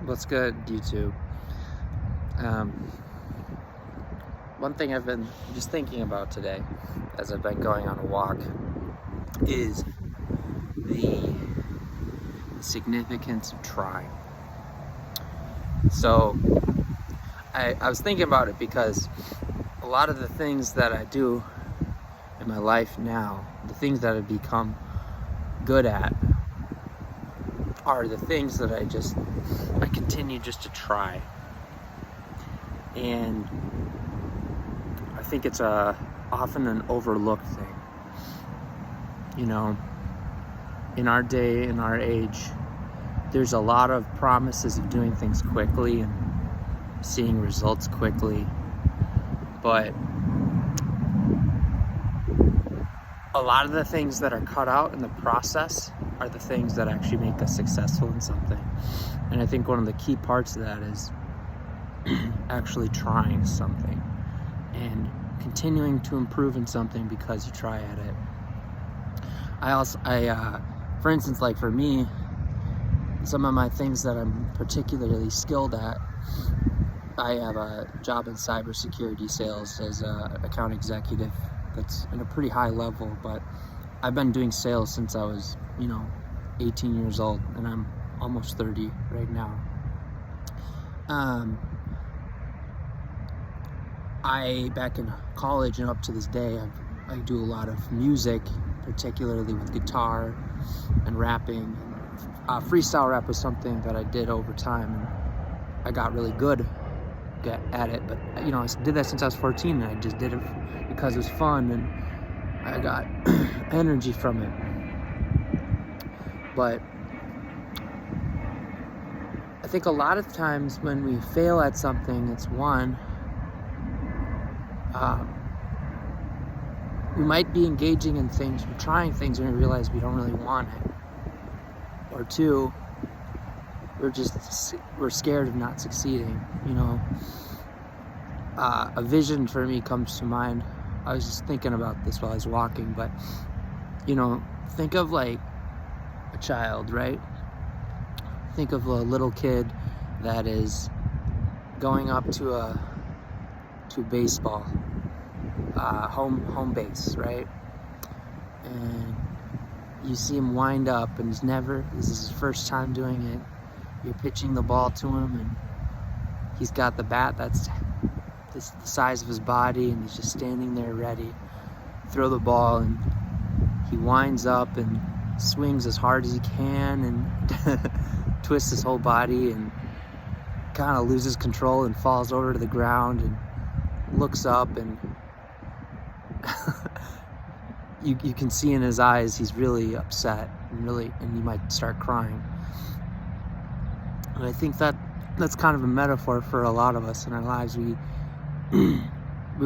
What's good, YouTube? Um, One thing I've been just thinking about today as I've been going on a walk is the significance of trying. So I was thinking about it because a lot of the things that I do in my life now, the things that I've become good at, are the things that I continue just to try. And I think it's often an overlooked thing. You know, in our day, in our age, there's a lot of promises of doing things quickly and seeing results quickly, but a lot of the things that are cut out in the process are the things that actually make us successful in something. And I think one of the key parts of that is actually trying something and continuing to improve in something because you try at it. For instance, like for me, some of my things that I'm particularly skilled at, I have a job in cybersecurity sales as an account executive that's in a pretty high level, but I've been doing sales since I was, 18 years old, and I'm almost 30 right now. Back in college and up to this day, I do a lot of music, particularly with guitar and rapping. Freestyle rap was something that I did over time, and I got really good at it. But I did that since I was 14, and I just did it because it was fun, and I got energy from it. But I think a lot of times when we fail at something, it's one, we might be engaging in things, we're trying things, and we realize we don't really want it. Or two, we're scared of not succeeding. A vision for me comes to mind. I was just thinking about this while I was walking, but think of like a child, right? Think of a little kid that is going up to baseball, home base, right? And you see him wind up, and this is his first time doing it. You're pitching the ball to him, and he's got the bat that's the size of his body, and he's just standing there ready. Throw the ball, and he winds up and swings as hard as he can, and twists his whole body, and kind of loses control and falls over to the ground, and looks up, and you can see in his eyes he's really upset, and he might start crying. And I think that's kind of a metaphor for a lot of us in our lives. We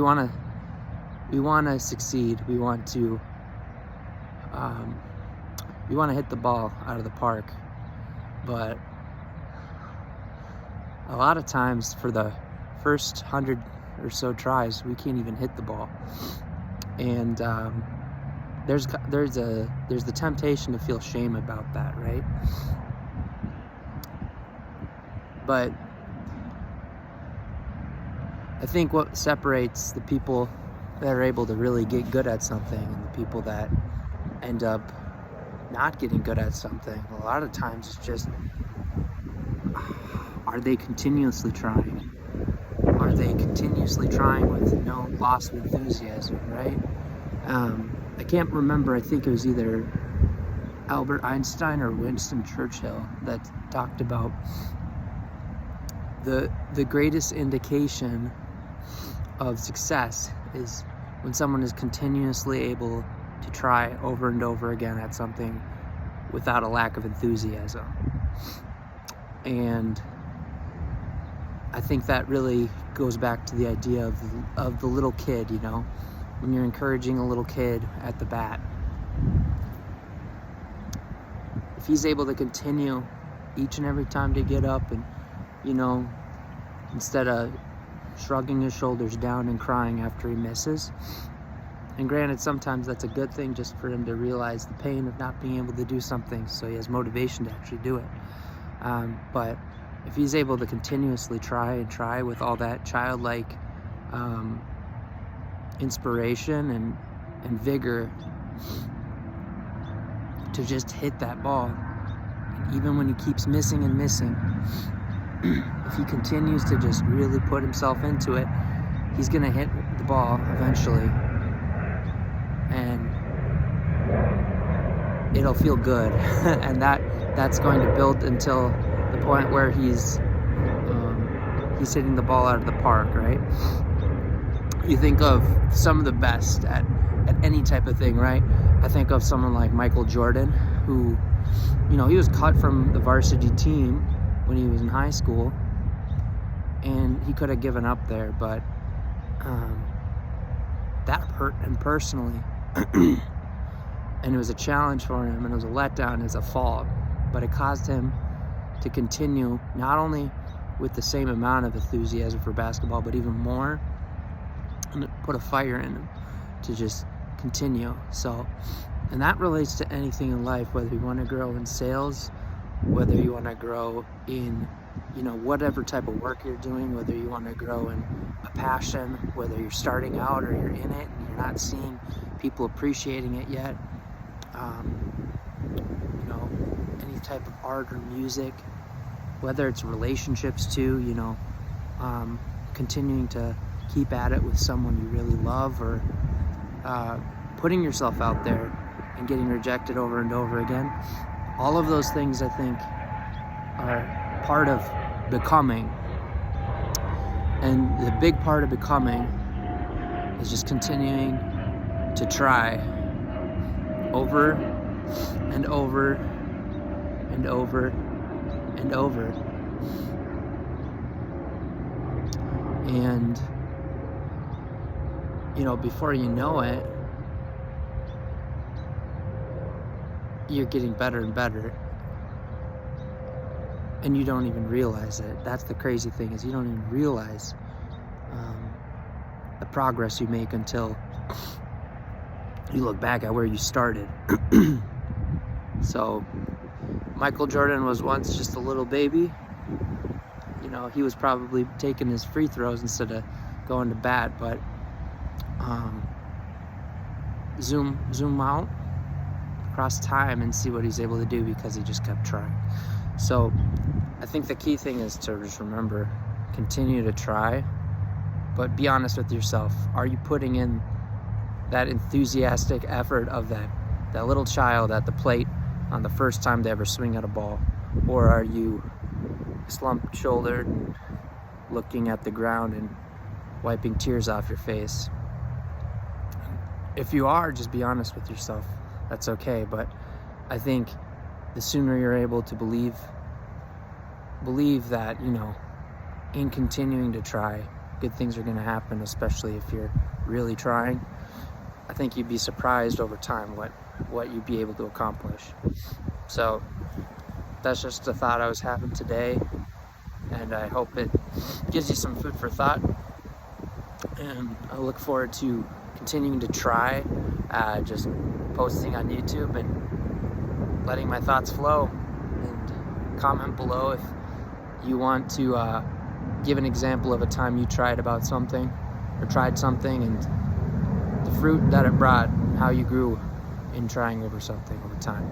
want to succeed. We want to hit the ball out of the park, but a lot of times for the first 100 or so tries, we can't even hit the ball. And there's the temptation to feel shame about that, right? But I think what separates the people that are able to really get good at something and the people that end up not getting good at something, a lot of times it's just, are they continuously trying? Are they continuously trying with no loss of enthusiasm, right? I can't remember, I think it was either Albert Einstein or Winston Churchill that talked about the greatest indication of success is when someone is continuously able to try over and over again at something without a lack of enthusiasm. And I think that really goes back to the idea of the little kid, when you're encouraging a little kid at the bat. If he's able to continue each and every time to get up and, instead of shrugging his shoulders down and crying after he misses, and granted, sometimes that's a good thing just for him to realize the pain of not being able to do something so he has motivation to actually do it. But if he's able to continuously try with all that childlike inspiration and vigor to just hit that ball, and even when he keeps missing and missing, if he continues to just really put himself into it, he's gonna hit the ball eventually, and it'll feel good. And that's going to build until the point where he's hitting the ball out of the park, right? You think of some of the best at any type of thing, right? I think of someone like Michael Jordan, who, you know, he was cut from the varsity team when he was in high school, and he could have given up there, but that hurt him personally. And it was a challenge for him, and it was a letdown, it was a fall, but it caused him to continue, not only with the same amount of enthusiasm for basketball, but even more, and it put a fire in him to just continue. So, and that relates to anything in life, whether you want to grow in sales, whether you want to grow in, you know, whatever type of work you're doing, whether you want to grow in a passion, whether you're starting out or you're in it and you're not seeing people appreciating it yet, you know, any type of art or music, whether it's relationships too, you know, continuing to keep at it with someone you really love, or putting yourself out there and getting rejected over and over again. All of those things, I think, are part of becoming. And the big part of becoming is just continuing to try over and over and over and over. And, you know, before you know it, you're getting better and better, and you don't even realize it. That's the crazy thing, is you don't even realize the progress you make until you look back at where you started. So Michael Jordan was once just a little baby. You know, he was probably taking his free throws instead of going to bat, but zoom out across time and see what he's able to do, because he just kept trying. So I think the key thing is to just remember, continue to try, but be honest with yourself. Are you putting in that enthusiastic effort of that little child at the plate on the first time they ever swing at a ball? Or are you slumped shouldered and looking at the ground and wiping tears off your face? If you are, just be honest with yourself. That's okay. But I think the sooner you're able to believe that, you know, in continuing to try, good things are going to happen, especially if you're really trying. I think you'd be surprised over time what you'd be able to accomplish. So that's just a thought I was having today, and I hope it gives you some food for thought. And I look forward to continuing to try, just posting on YouTube and letting my thoughts flow. And comment below if you want to give an example of a time you tried something and the fruit that it brought, how you grew in trying over something over time.